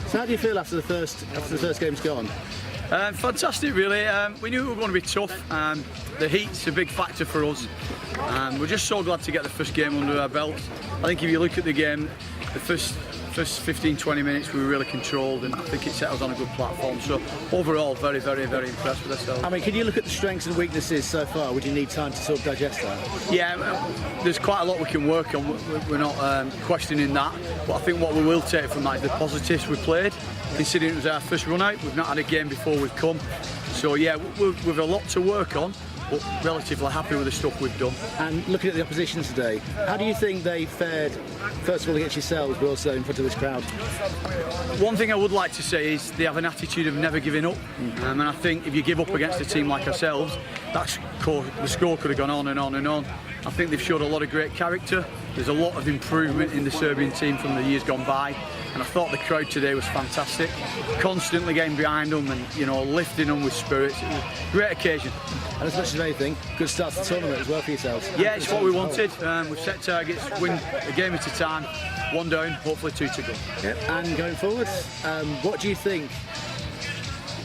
So how do you feel after the first game's gone? Fantastic, really. We knew it was going to be tough. The heat's a big factor for us. We're just so glad to get the first game under our belts. I think if you look at the game, the first 15-20 minutes we were really controlled, and I think it set us on a good platform. So overall, very, very, very impressed with ourselves. I mean, can you look at the strengths and weaknesses so far? Would you need time to sort of digest that? Yeah, there's quite a lot we can work on. We're not questioning that, but I think what we will take from that is the positives we played. Considering it was our first run out, we've not had a game before we've come. So yeah, we've a lot to work on, but relatively happy with the stuff we've done. And looking at the opposition today, how do you think they fared, first of all against yourselves, but also in front of this crowd? One thing I would like to say is they have an attitude of never giving up, and I think if you give up against a team like ourselves, the score could have gone on and on and on. I think they've showed a lot of great character. There's a lot of improvement in the Serbian team from the years gone by, and I thought the crowd today was fantastic. Constantly getting behind them and lifting them with spirit. It was a great occasion. And as much as anything, good start to the tournament as well for yourselves. Yeah, it's what we wanted. We've set targets, win a game at a time, one down, hopefully 2 to go. Yep. And going forward, what do you think?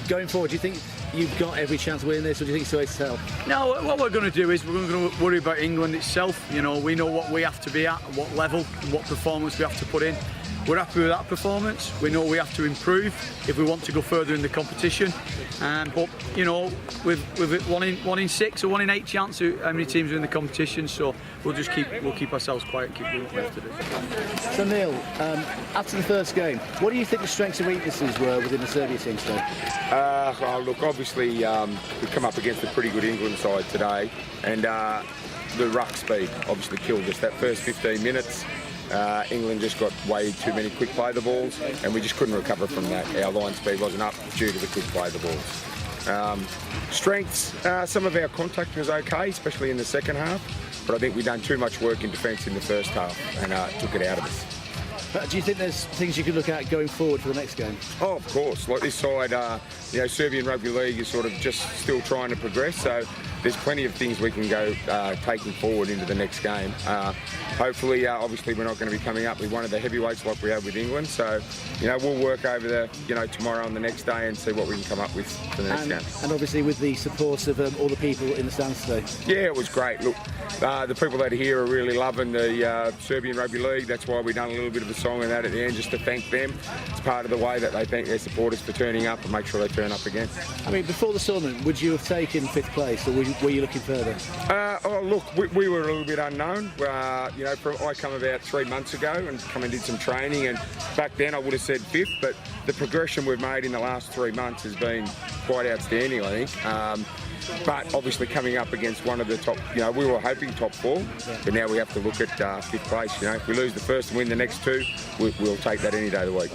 Going forward, do you think you've got every chance of winning this, or do you think it's too late to tell? No, what we're going to do is we're going to worry about England itself. We know what we have to be at, what level, what performance we have to put in. We're happy with that performance. We know we have to improve if we want to go further in the competition. But with 1 in 6 or 1 in 8 chance of how many teams are in the competition, so we'll keep ourselves quiet and keep doing what we have to do. So Neil, after the first game, what do you think the strengths and weaknesses were within the Serbia team today? Look, obviously we've come up against a pretty good England side today, and the ruck speed obviously killed us. That first 15 minutes. England just got way too many quick play the balls, and we just couldn't recover from that. Our line speed wasn't up due to the quick play the balls. Strengths, some of our contact was okay, especially in the second half, but I think we've done too much work in defence in the first half, and took it out of us. But do you think there's things you could look at going forward for the next game? Oh, of course. Like this side, Serbian Rugby League is sort of just still trying to progress, so there's plenty of things we can go taking forward into the next game. Hopefully, obviously, we're not going to be coming up with one of the heavyweights like we have with England, so we'll work over the tomorrow and the next day and see what we can come up with for the next game. And obviously, with the support of all the people in the stands today. Yeah, it was great. Look, the people that are here are really loving the Serbian Rugby League. That's why we've done a little bit of a song and that at the end, just to thank them. It's part of the way that they thank their supporters for turning up and make sure they turn up again. I mean, before the tournament, would you have taken 5th place, or were you looking further? Look, we were a little bit unknown. I come about 3 months ago and come and did some training, and back then I would have said 5th, but the progression we've made in the last 3 months has been quite outstanding, I think. But obviously coming up against one of the top, we were hoping top 4, but now we have to look at 5th place. If we lose the first and win the next 2, we'll take that any day of the week.